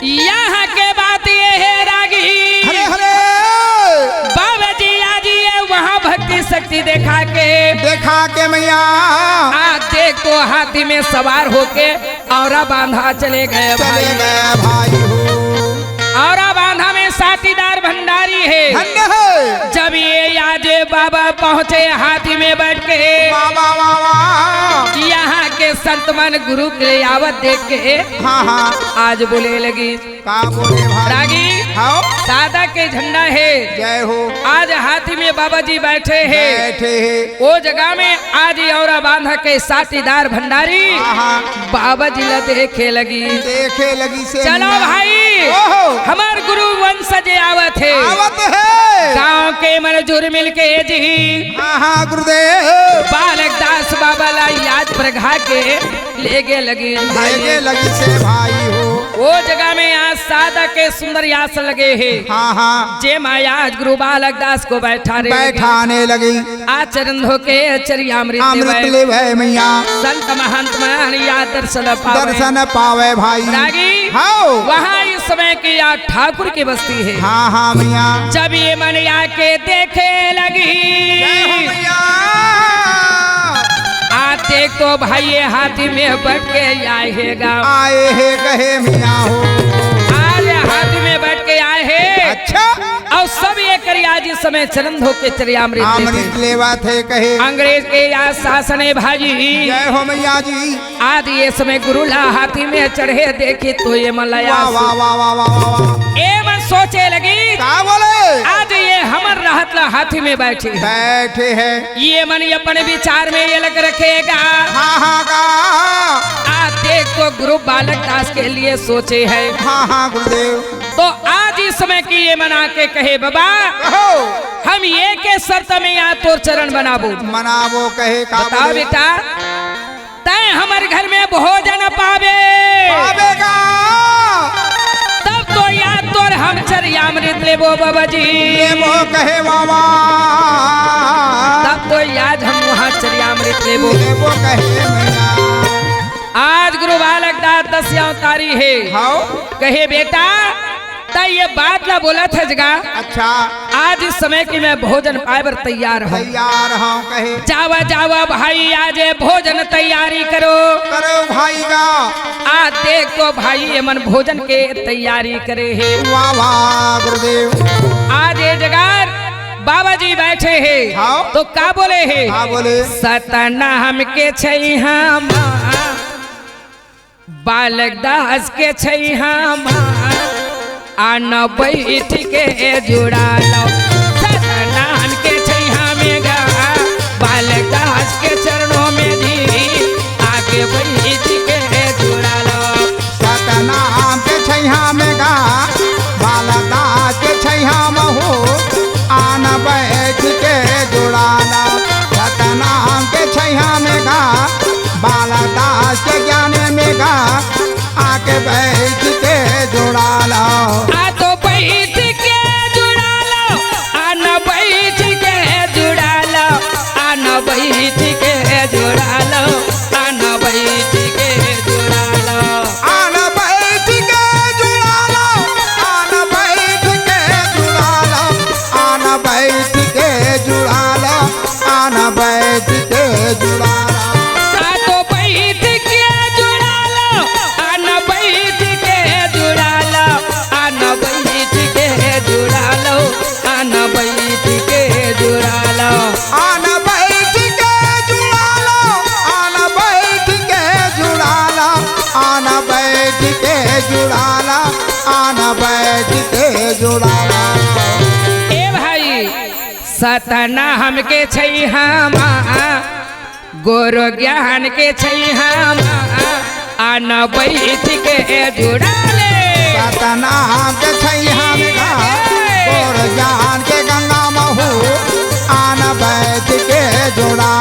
यहाँ के बात ये है रागी, हरे हरे बाबा जी आज ये वहाँ भक्ति शक्ति देखा के मैया आज देख तो हाथी में सवार होके औरा बांधा चले गए भाई भाई हो। औरा बांधा में साथीदार भंडारी है। धन्य है जब ये आज बाबा पहुँचे हाथी में बैठ के बाबा बाबा यहाँ के संत मन गुरु के आवत देख के हाँ आज बोले लगी का बोले भाई रागी हाँ सादा के झंडा है जय हो आज हाथी में बाबा जी बैठे हैं। बैठे है वो जगह में आज औरा बांधा के साथीदार भंडारी बाबा जी ला देखे लगी से चलो भाई हमार गुरु वंश जे आवत है गाँव के मजदूर मिल के जी गुरुदेव बालक दास बाबा ला याद प्रघा के लेगे लगी से भाई हो। वो जगह में आज सादा के सुंदर यास लगे हैं। जे माया आज गुरु बालक दास को बैठाने लगी आचरण धोके अमृत ले मैया संत महंत मन या दर्शन पावे भाई रागी वहाँ इस समय की याद ठाकुर की बस्ती है। हाँ मैया जब ये मन आके देखे लगी देख तो भाई ये हाथी में बैठ के आए है कहे मिया हो आज हाथी में बैठ के आए हैं। अच्छा और सब ये करिया जिस समय चरण धो के अमृत लेवा थे कहे अंग्रेज के या शासन है भाजी जय हो मैया जी आज ये समय गुरु ला हाथी में चढ़े देखे तो ये मलया ए मन सोचे लगी क्या बोले आज ये हमर रहत ला हाथी में बैठे है ये मन अपने विचार में ये लग रखेगा आज देख तो गुरु बालक दास के लिए सोचे है गुरुदेव तो आज इस समय की ये मना के कहे बाबा हम ये के शर्त में यहाँ तोर चरण मनाबो कहे का बताओ बेटा तय हमारे घर में भोजन पावेगा तब तो याद तोर हम चरियामृत लेबो बाबा जी लेबो कहे बाबा तब तो याद हम वहाँ चरियामृत लेबो कहे मैया आज गुरु बालक दास 10 अवतारी है कहे बेटा ये बात ला बोला था जगह अच्छा आज इस समय की मैं भोजन पाए तैयार हूँ कहे जावा जावा भाई आज भोजन तैयारी करो भाई का आज देख तो भाई ये मन भोजन के तैयारी करे है वाह गुरुदेव आज ये जगह बाबा जी बैठे हैं तो क्या बोले है सतनाम के हम बालक दास के हम आन बैठ के जुड़ा लो सतनाम के में गा बालक दास के चरणों में दी आगे बैठ के जुड़ा लो सतनाम के में गा बालक दास के हो आन बैठ के जुड़ा लो सतनाम के में गा बालक दास के ज्ञान में गा आके बैठ के जुड़ा लो बैठ के जुड़ा लो आना बैठ के जुड़ा लो आना बैठ के जुड़ा लो आना बैठ के जुड़ा लो आना बैठ के जुड़ा लो आना बैठ के जुड़ा लो आना बैठ के जुड़ा लो आना बैठ के जुड़ा लो ए भाई सतना हमके हम गोरो ज्ञान के हम आन बैठ के जुड़ा ले सतना हमके हम गोरो ज्ञान के गंगा महू आन बैठ के जुड़ा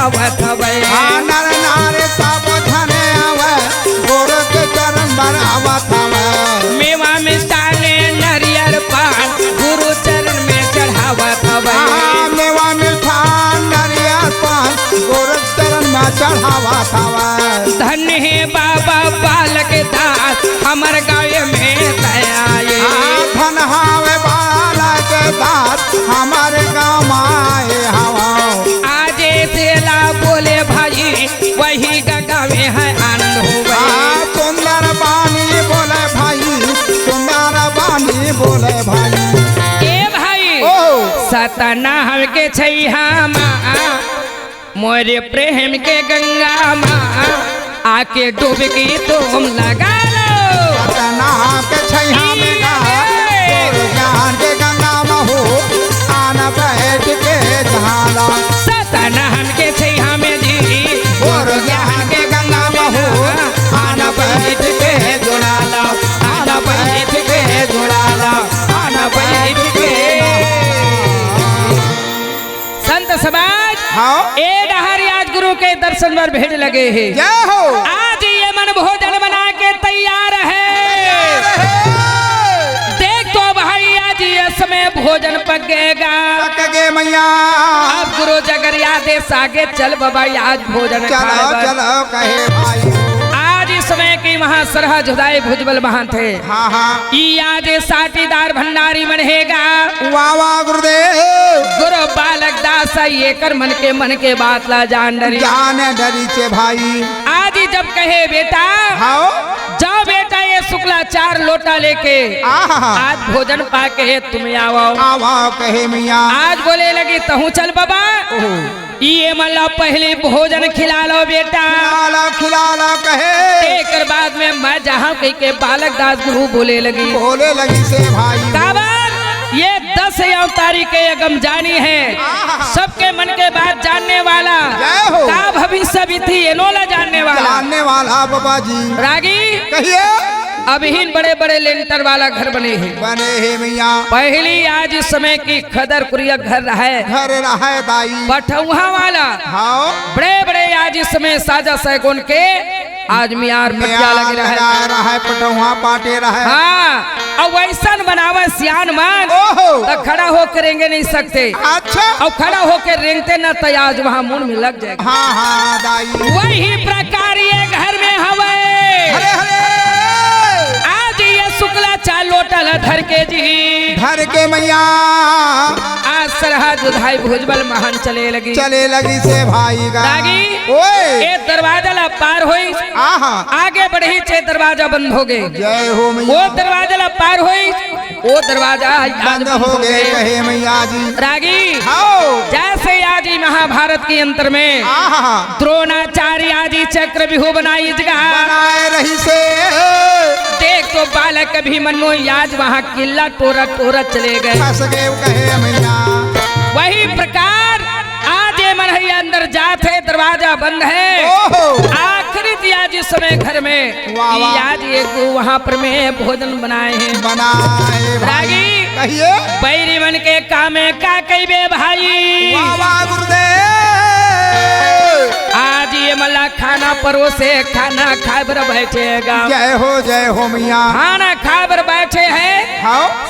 चढ़ावत हवे नर नारी सब धने आवे गुरु के चरण बढ़ावत हवे मेवा मिष्टाने नरियल पान गुरु चरण में चढ़ावत हवे मेवा मिठान नरियल पान गुरु चरण में चढ़ावत हवे धन्य है बाबा बालक दास हमर गाँव में दयाए धन हावे बालक दास हमारे गाँव में आए हवा आजे सेला बोले भाई वही गावे है आनंद हो सुंदर बानी बोले भाई सुंदर बानी बोले भाई ए भाई सतनाम के छैहा मोरे प्रेम के गंगा माँ आके डुबकी तुम लगा लो सतनाम के छैहा में ज्ञान के गंगा महू आना बैठ के झाला सतनाम के छैहा में जी ज्ञान के गंगा महू आना बैठ के जुड़ा लो आना बैठ के जुड़ा लो आना बैठ के संत समाज ए डहारी आज गुरु के दर्शन पर भेंट लगे हैं जय हो आज ये मन भोजन बना के तैयार है देख तो भाई आज ये समय भोजन पकेगा पकगे मैया अब गुरु जगरिया देश आगे चल बाबा आज भोजन चलो चलो कहे भाई आज इस समय की वहाँ सरहा जुदाई भुजबल महान थे हाँ हाँ ई आज साटीदार भंडारी बनेगा वाह वाह गुरुदेव गुरु बालक दास ये कर मन के बात ला जान डरी जाने डरी से भाई आज ही जब कहे बेटा हाँ जाओ बेटा ये शुक्ला 4 लोटा लेके आज भोजन पाके तुम आओ आवा कहे मिया आज बोले लगी तहु चल बाबा ये मल्ला पहले भोजन खिला लो बेटा खिलाला कहे एक बाद में मैं जहाँ कही के बालक दास गुरु बोले लगी से भाई काबर ये 10 तारीख के अगम जानी है सबके मन के बात जानने वाला का भविष्य भी थी एनोला जानने वाला बाबा जी रागी कहिए अभी बड़े बड़े लेंटर वाला घर बने हैं मिया पहली आज इस समय की खदर कुरिया घर रहे दाई पठौहा वाला बड़े बड़े आज इस समय साजा सैगुन के आज मियार पटिया लगे रहे पटौहा पाटे रहे हाँ और वैसा बनावा सियान मान तो खड़ा होकर रेंगे नहीं सकते अच्छा और खड़ा होकर रेंगते न तो आज वहाँ मुंह में लग जाएगा हाँ हाँ दाई वही प्रकार ये घर में हवे आज ये शुक्ला 4 लोटा धर के जी धर के मैया आज सरहा जुधाई भुजबल महान चले लगी से भाई रागी ए दरवाजा ला पार हुई आगे बढ़ी चे दरवाजा बंद हो गए जय हो वो दरवाजा ला पार हुई वो दरवाजा बंद हो गए कहे मैया जी रागी जैसे आज महाभारत के अंतर में द्रोणाचार्य आदि चक्र विहु बनाई बनाए रही से देख तो बालक कभी मनो आज वहाँ किला टोरा टोरा चले गए कहे मैया वही प्रकार आज ये मन है अंदर जाते दरवाजा बंद है आखिरी आज इस समय घर में आज एक वहाँ पर में भोजन बनाए हैं रागी कहिए बैरी मन के कामे का कहिबे भाई आज ये मला खाना परोसे खाना खाए बर बैठेगा जय हो मिया खाना खाए बर बैठे हैं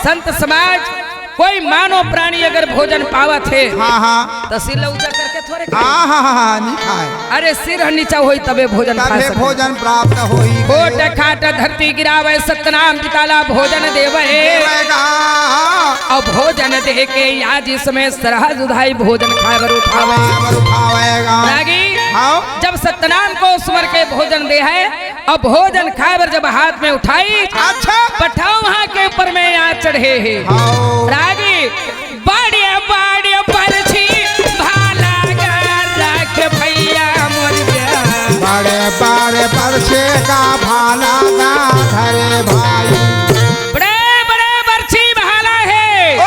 संत समाज कोई मानो प्राणी अगर भोजन पावत है तो सिर ऊंचा करके थोड़े नहीं खाए अरे सिर नीचा होई तबे भोजन भोजन प्राप्त होई कोट खाट धरती गिरावे सतनाम पिताला भोजन देवे और भोजन दे के आज इसमें सरहा जुधाई भोजन खाए बर उठावे जब सतनाम को स्मर के भोजन दे है और भोजन खाए बर जब हाथ में उठाई पठाओ वहाँ के ऊपर में यहाँ चढ़े है रागी बाड़िया बाड़िया परछी भाला रख भैया बड़े बड़े परछे का भाला धरे भाई बड़े बड़े बरछी भाला है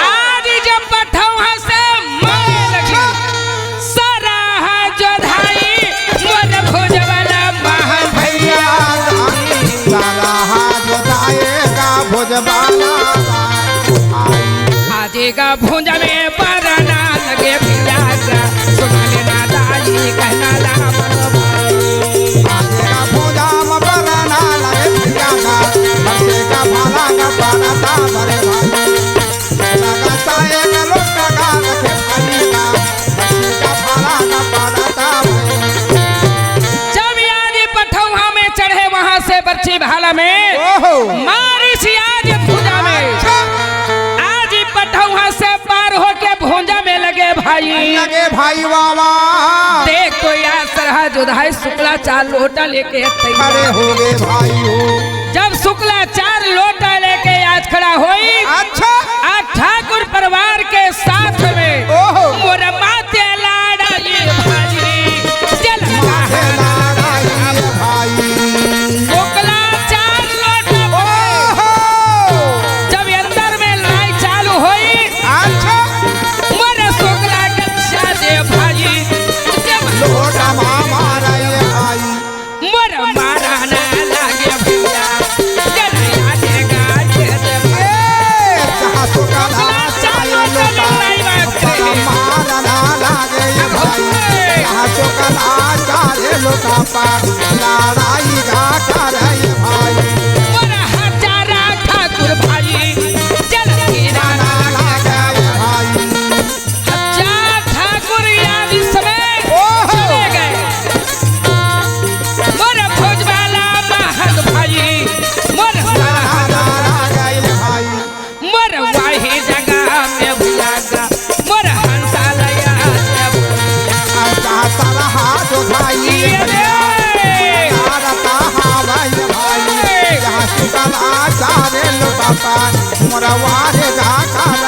आज जब पठौहा से मारे लगी सराहा जोधाई मोर भोजवाला महान भैया सराहा जोधाएगा भोजवाला आजेगा भुंजा में पराना लगे भैया सुना लेना बच्ची भाला में ओहो मारी सी आज भुजा में आज ही पठौहा से पार होके भुजा में लगे भाई लगे भाई वावा देख तो यार सरहा जुधाई शुक्ला 4 लोटा लेके खड़े तैयार हो गए भाई हो जब शुक्ला 4 लोटा लेके आज खड़ा हुई अच्छा आज ठाकुर परिवार के साथ में ओहो मोर माते लाड़ा ये भाई चल माथे लड़ाई भाई शुक्ला 4 लोटा ओहो जब अंदर में लड़ाई चालू हुई अच्छा मोर शुक्ला के दे भाई जब लोटा मारा ये भाई मोर मारा ना लागे भैया चल आगे गाजे दे जहाँ तो काला चाहे लोटा पर मारा ना लागे ये भाई जहाँ तो काला चाहे लोटा पर लड़ाई जा कर ये भाई मोर हजारा ठाकुर भाई चल गिरा ना लागे ये भाई हजार ठाकुर याद इस समय ओहो चले गए मोर भोजवाला महल भाई मोर ना लागे ये भाई मोर वाही जगह में भुलागा मोर हंसालया जहाँ सारा हाथ उठाई तारता भाई भाई जहाँ तो काला चाहे लोटा पर मोरा वारे जा कर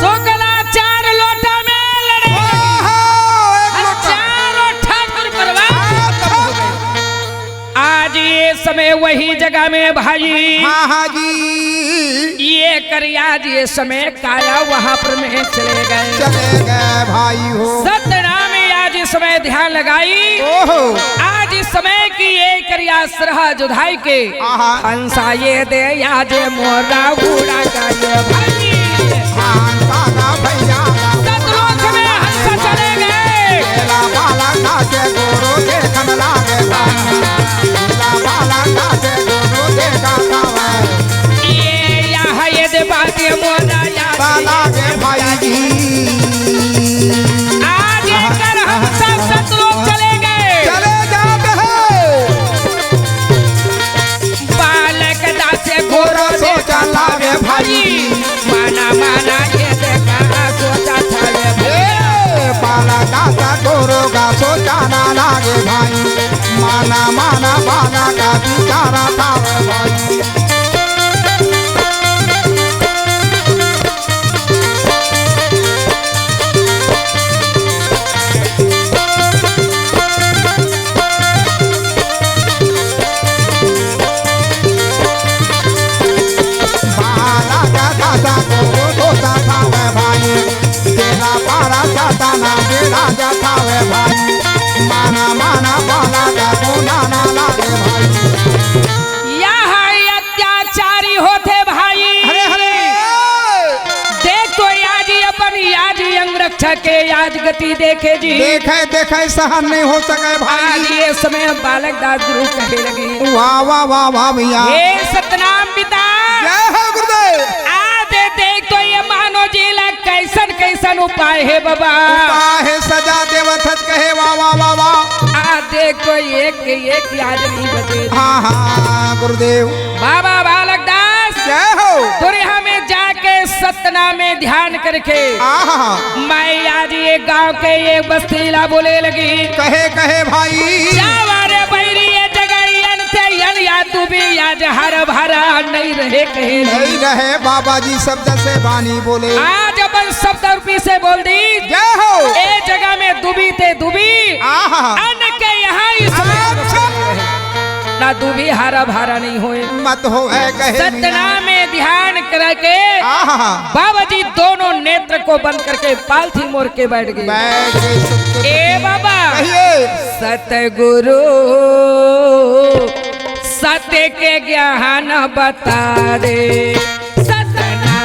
शुक्ला 4 लोटा में लड़े चारों ठाकुर परिवार आज ये समय वही जगह में भाई ये करियाज ये समय काया वहां पर में चले गए चले गए भाई हो सतनाम आज इस समय ध्यान लगाई ओहो आज इस समय की ये करिया सरहा जुधाई के आहा हंसा ये दे आज मोरा घोड़ा का ये भाई सादा भैया सतलोक में हंसा चले गए तेरा बाला नाचे गोरो देखन लागे भाई तेरा बाला नाचे गोरो देखा था ये यहाँ ये दे बातें मोरा याद बाला के भाई जी आज ये कर हंसा सतलोक चले गए चले जाते हैं बालक दासे घोरो सोचा लागे भाई माना माना ये देखा सोचा था ये भाई बाला दासा गोरो का सोचा ना लागे भाई माना माना बाला का बिचारा था भाई बाला का दासा गोरो सोचा था भाई तेरा पारा साता ना बेड़ा जाता है भाई माना माना बाला का गुना ना लागे भाई यहाँ अत्याचारी होते भाई हरे हरे देख तो आज ही अपन आज अंग रक्षक के आज गति देखे जी देखे देखे सहन नहीं हो सके आज भाई ये समय बालक दास गुरु कहे लगे वाह वाह वाह वाह भैया हे सतनाम पिता जय हो गुरुदेव आज देख तो ये मानो जिला कैसन कैसन उपाय है बाबा है सजा देवथत कहे वाह वाह वाह वाह आज देख तो एक याद नहीं बचे हाँ हाँ गुरुदेव बाबा बालक दास जय हो दुनिया में जाके सतना में ध्यान करके आहा मैं आज ये गांव के ये बस्तीला बोले लगी कहे कहे भाई जावारे बैरी ये जगह यन या तू भी आज हर भरा नहीं रहे कहे नहीं रहे बाबा जी शब्द से बानी बोले आज अपन शब्द रूपी से बोल दी जय हो ए जगह में दुबी थे दुबी आहा अन्न के यहाँ अच्छा ना दुबी हरा भरा नहीं होए मत हो है कहे सतना में ध्यान करके आहा बाबा जी दोनों नेत्र को बंद करके पालथी मोड़ के बैठ गए बैठ गए सत्य ए बाबा कहिए सतगुरु सत्य के ज्ञान बता दे सतना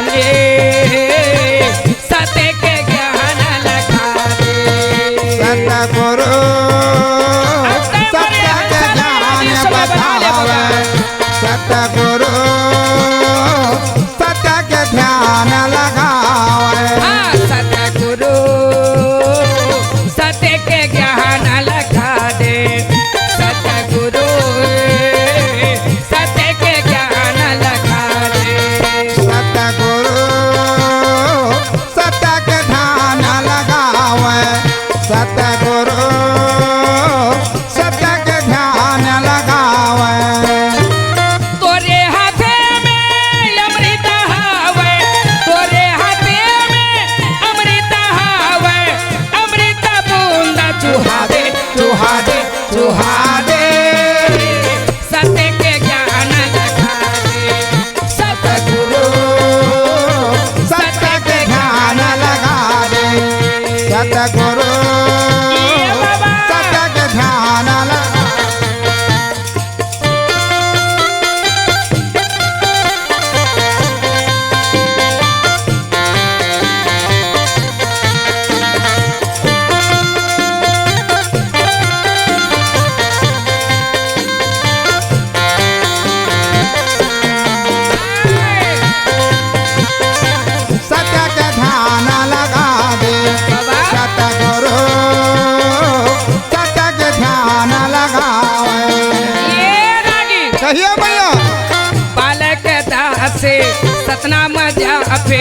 सतना मजा पे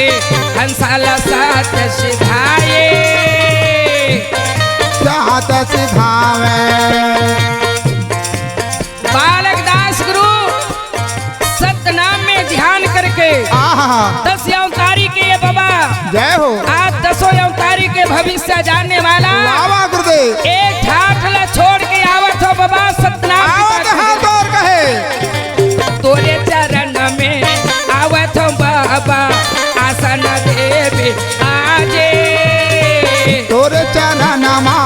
हंसाला साथ सिधाए साथ सिधावे बालक दास गुरु सतनाम में ध्यान करके आहा 10 अवतारी के ये बाबा जय हो आज 10 अवतारी के भविष्य जानने वाला बाबा गुरुदेव एक ठाठला छोड़ के आवत हो बाबा सतनाम आवत हाथ और कहे तोरे चरण में आवत हो बाबा आसन देवे आजे तोरे चरण मा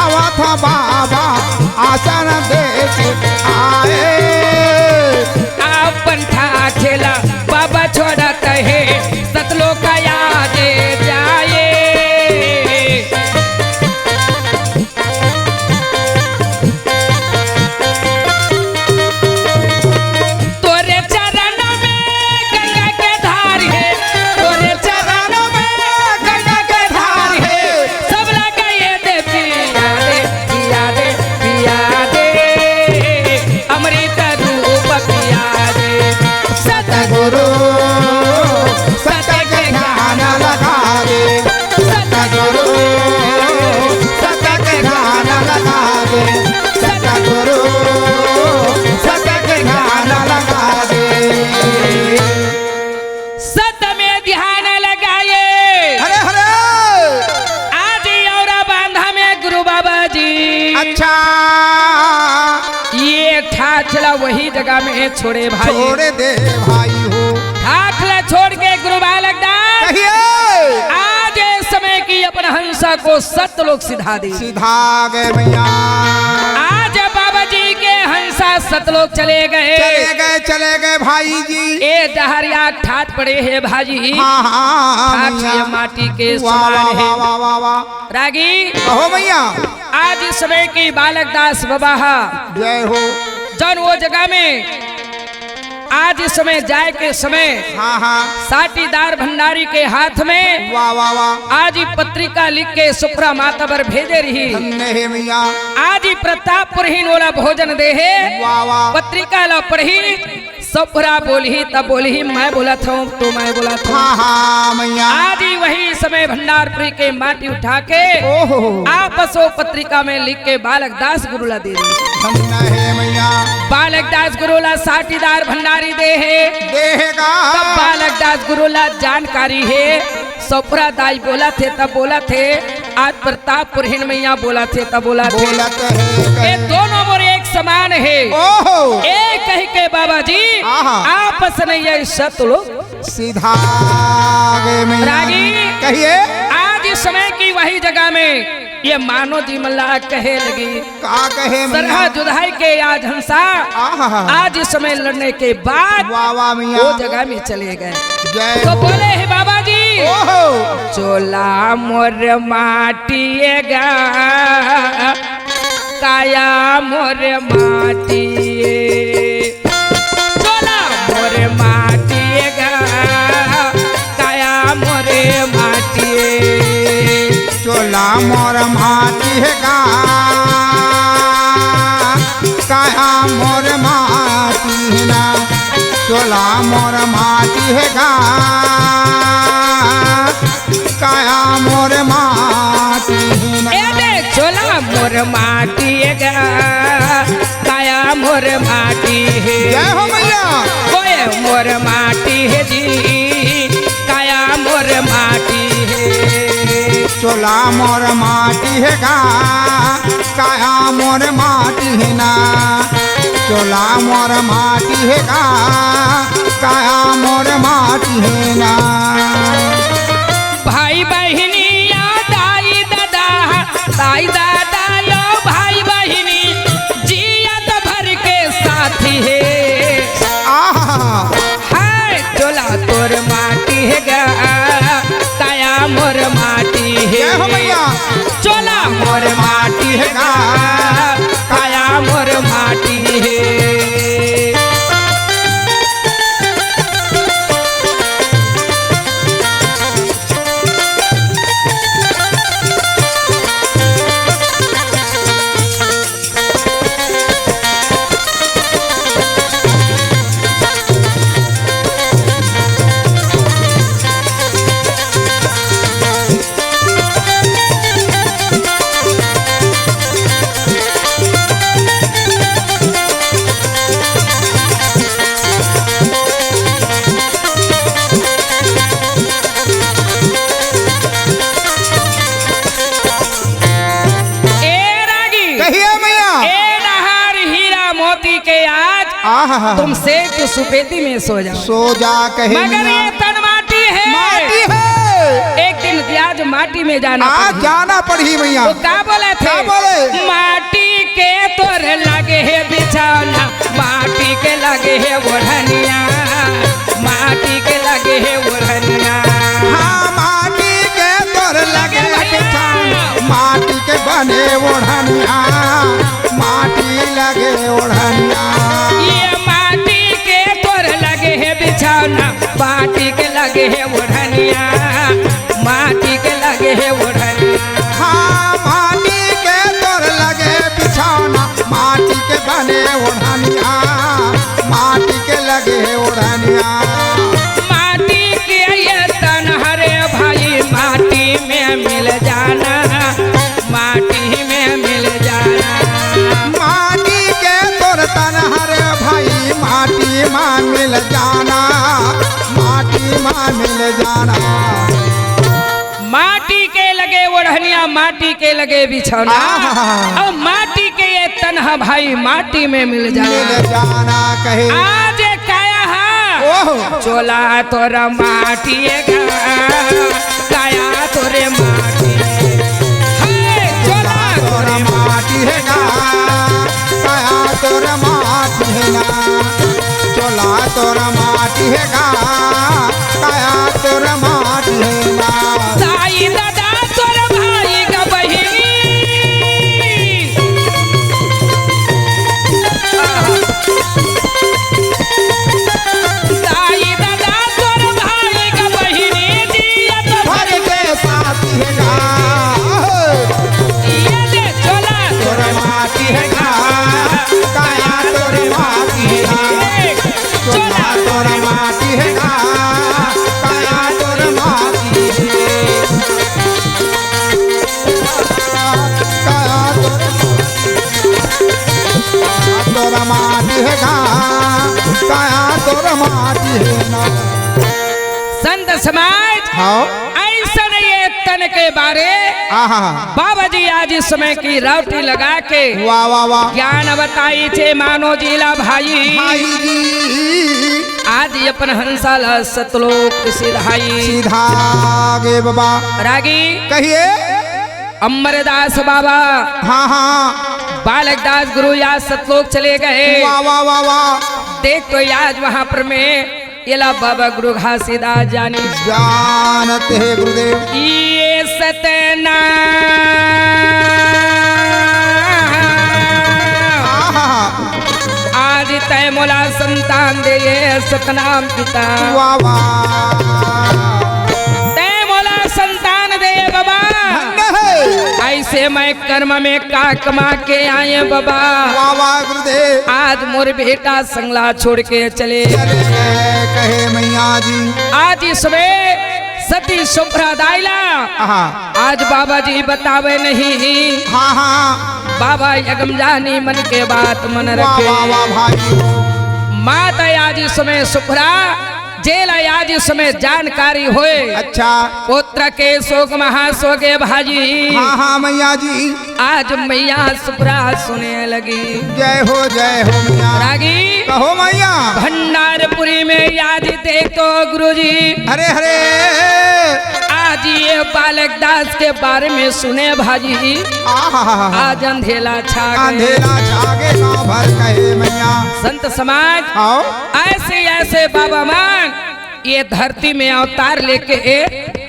आवत बाबा आसन देके आए अपन ठाठेला बाबा छोड़त है सतलोक याद जाए तोरे चरण में गंगा के धार है तोरे चरण में गंगा के धार है सब लगाए दे पिया दे पिया दे अमृत रूप पिया दे सतगुरु सतग ध्यान लगा दे सतगुरु सतग ध्यान लगा दे सतगुरु सतग ध्यान लगा दे सत में ध्यान लगाए हरे हरे आज और बांधा में गुरु बाबा जी अच्छा ये ठाठला वही जगह में छोड़े भाई छोड़ दे भाई हो ठाठला छोड़ के गुरु बालक दास कहिए आज इस समय की अपन हंसा को सतलोक सिधा दी सीधा गए भैया आज बाबा जी के हंसा सतलोक चले चले गए भाई जी ए डहरिया ठाठ पड़े है भाजी हाँ हाँ ठाठ भैया ये माटी के वाह समान वाह है वाह वाह वाह रागी कहो भैया आज इस समय की बालक दास बाबा जय हो जन वो जगह में आज इस समय जाए के समय हाँ हाँ साटीदार भंडारी के हाथ में वाह वाह वाह आज ही पत्रिका लिख के सुप्रा माता पर भेजे रही धन्य है भैया आज ही प्रतापपुरहीन वाला भोजन दे है वाह वाह पत्रिका ला पढ़ी सुप्रा बोली तब बोली मैं बोला था तो मैं बोला था हाँ हाँ भैया आज ही वही समय भंडारपुरी के माटी उठा के ओहो आपस वो पत्रिका में लिख के बालक दास गुरुला दे दी धन्य है भैया बालक दास गुरुला साटीदार भंडारी दे है देगा तब बालक दास गुरुला जानकारी है सपुरा दाई बोला थे तब बोला थे आज प्रतापपुरहीन मैया बोला थे तब बोला थे बोलत ये है दोनों मोर एक समान है ओहो एक कह के बाबा जी आहा। आपस नहीं ये सतलोक सीधा गए भैया रागी। कहिए आज इस समय की वही जगह में ये मानो जी मल्ला कहे लगी का कहे सरहा भैया जुदाई के आज हंसा आहा आज इस समय लड़ने के बाद वाह वाह वो भैया जगह में चले गए जय तो हो बोले है बाबा जी ओहो चोला मोर माटिएगा काया मोर माटिए चोला मोर माटिएगा काया मोर माटिए चोला मोर माटी है गा काया मोर माटी है ना चोला मोर माटी है गा काया मोर माटी है ना ए देख चोला मोर माटिएगा काया मोर माटी है जय हो मैया कोई मोर माटी है जी काया मोर माटी है चोला मोर माटी है गा काया मोर माटी है ना चोला मोर माटी है गा काया मोर माटी है ना भाई बहिनी या दाई दादा दाई दादा यो भाई बहिनी जियत भर के साथी है आहा हाय चोला तोर माटी है गा काया मोर माटी है जय हो मैया चोला मोर माटी है गा काया मोर माटी है आहा तुमसे तो सुपेदी में सो जाओ। सो जा कहे मगर मियाँ। ये तन माटी है, माटी है। एक दिन आज माटी में जाना आज पड़ी। जाना पड़ी मैया। तो क्या बोले थे? क्या बोले? माटी के तोर लगे है बिछौना, माटी के लगे है ओढ़निया, माटी के लगे है ओढ़निया। हाँ माटी के तोर लगे बिछौना, माटी के बने ओढ़निया, माटी लगे ओढ़निया। ये माटी के तोर लगे है बिछौना, माटी के लगे है ओढ़निया, माटी के लगे है ओढ़निया। हाँ माटी के तोर लगे बिछौना, माटी के बने ओढ़निया, माटी के लगे ओढ़निया। माटी के ये तन हरे भाई, माटी में मिल जाना, माटी में मिल जाना। माटी के तोर तन हरे भाई, माटी में मिल जाना, माटी में मिल जाना। माटी के लगे ओढ़निया, माटी के लगे बिछौना, आहा। और माटी के ये तनहा भाई माटी में मिल जाना। मिल जाना कहे आज काया हा ओह चोला तोरा माटी काया तोरे माटी है, चोला तोरा तोरे माटी है गा, काया तोरा माटी है ना, चोला तोरा माटी है गा, काया तोरा माटी है ना। दाई दादा तोरा भाई का बहिनी, दाई दादा तोरा भाई का बहिनी, जियत भर के साथी है गा, ये ले चोला तोरा माटी है गा, काया तोरे माटी है ना, चोला तोरा माटी है गा, काया तोरा माटी है, काया तोरा माटी है गा, काया तोरा माटी है ना। संत समाज हाँ ऐसा नहीं है तन के बारे। आहा बाबा जी आज इस समय की रावटी लगा के वाह वाह वाह ज्ञान बताई थे मानो जिला भाई। भाई जी आज ही अपन हंसाला सतलोक सिधाई। सीधा गे बाबा रागी कहिए। अमरदास बाबा हाँ हाँ बालक दास गुरु याद सतलोक चले गए। वाह वाह वाह वाह देख तो आज वहाँ पर में येला बाबा गुरु घासीदास जानी जानते है गुरुदेव। ये सतना आहा आज तय मोला संतान दे ये सतनाम पिता। वाह वाह तय मोला संतान दे बाबा। ऐसे मैं कर्म में का कमा के आए बाबा। वाह वाह गुरुदेव। आज मोर बेटा संगला छोड़ के चले चले गए कहे मैया जी। आज इसमें सती संप्रदायला आहा आज बाबा जी बतावे नहीं। हाँ हाँ बाबा यगम जानी मन के बात मन वाह रखे। वाह वाह भाई। माता आज समय सुखरा जेल आज समय जानकारी होए। अच्छा पुत्र के शोक महाशोके भाजी। हाँ हाँ मैया जी। आज मैया सुखरा सुने लगी। जय हो मैया। रागी कहो मैया। भंडारपुरी में याद देखो गुरुजी। हरे हरे आज ये बालक दास के बारे में सुने भाजी। आहा आज अंधेला छा गए। अंधेरा छागे गाँव भर कहे मैया। संत समाज आओ ऐसे ऐसे बाबा मान ये धरती में अवतार लेके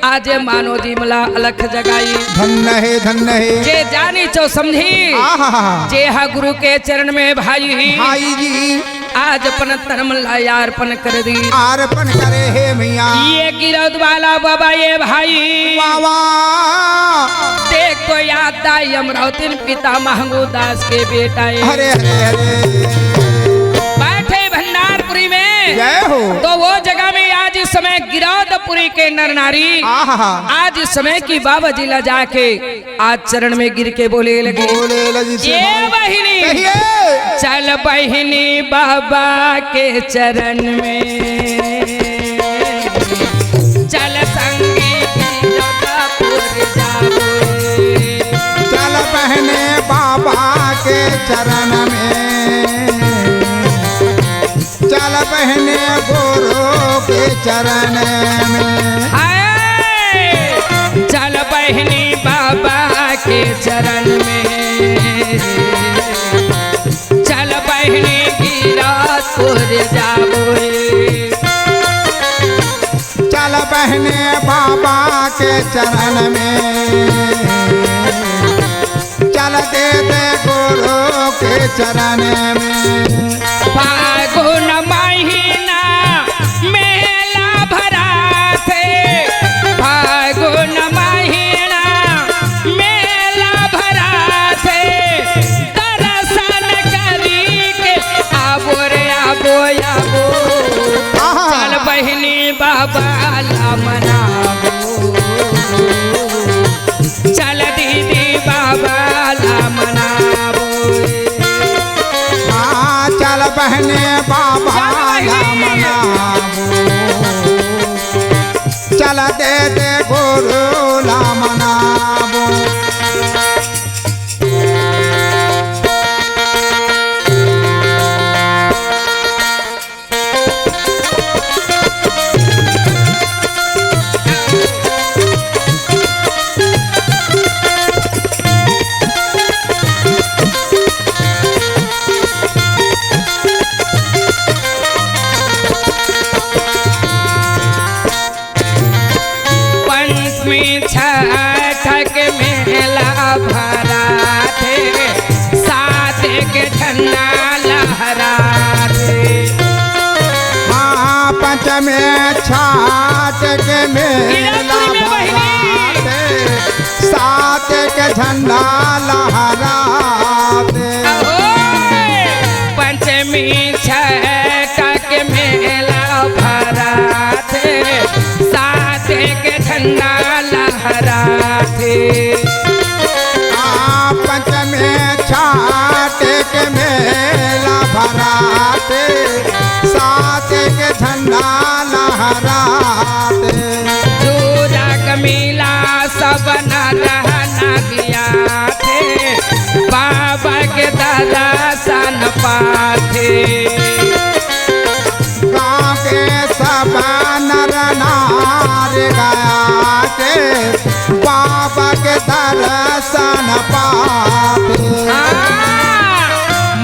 आज मानो जी मला अलख जगाई। धन्य है जे जानी चो समझी। आहा जे हा गुरु के चरण में भाई। भाई जी आज अपन धर्म लायार्पण कर दी। अर्पण करे हे मैया। ये गिरौद वाला बाबा ये भाई। वाह वाह देख तो याद आई अमरावती पिता महंगू दास के बेटा है। हरे हरे हरे बैठे भंडारपुरी में। जय हो। तो वो जगह में आज इस समय गिरौदपुरी के नर नारी आहा आज इस समय की बाबा जी ला जाके आज चरण में गिर के बोले लगे। बोले लगी से ये भाई। बहिनी कहिए। चल बहिनी बाबा के चरण में। चल संगी गिरौदपुर जाबो। चल बहने बाबा के चरण में। बहने गुरु के चरण में। हाय चल बहनी बाबा के चरण में, चल बहनी गिरधपुर जाबोए। चल बहने बाबा के चरण में, चल दे दे गुरु के चरण में। फागुन महीना मेला भरा थे, फागुन महीना मेला भरा थे, दर्शन करी के आबो रे आबो आबो। चल बहनी बाबा ला मनाबो, चल दीदी बाबा ला मनाबो। चल बहने बाबा ला मनाबो, चल दे दे गुरु ला मनाबो। छठ के मेला भरा थे, साथ के झंडा लहरा थे। हाँ पंचमी छठ के मेला भरा थे, साथ के झंडा लहराते। पंचमी छठ के मेला भरा थे, साथ के झंडा लहरा थे। पंचमी छठ के मेला भरा थे, साथ के झंडा लहराते। जोरा कमीला सब नहा गया थे, बाबा के दादा सन पाथे। गाँव के सब नर नार गया के बाबा के दर्शन पाते।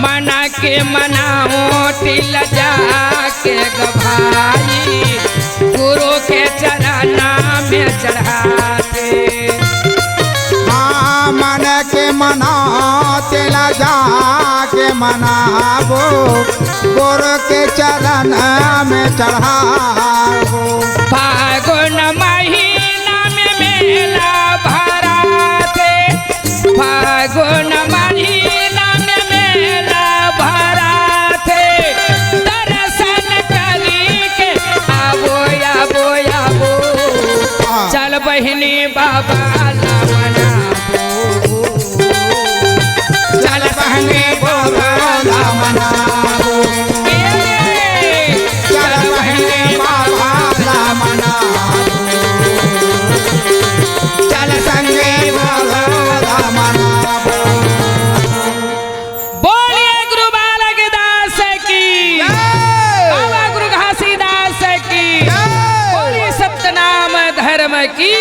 मना के मनाओ तिल जाके गभाई, गुरु के चरण में चढ़ाते। हाँ मन के मनाओ तिल जाके मनाबो, गुरु के चरण में चढ़ाबो। फागुन महीना में मेला भरा थे, फागुन महीना में मेला भरा थे, दर्शन करी के आबो आबो आबो। चल बहनी बाबा ला मनाबो, चल बहनी बाबा ला मनाबो। चल बहनी बाबा ला मनाबो, चल संगे बाबा ला मनाबो। बोलिए गुरु बालक दास की, बाबा गुरु घासीदास की, बोलिए सत्यनाम धर्म की।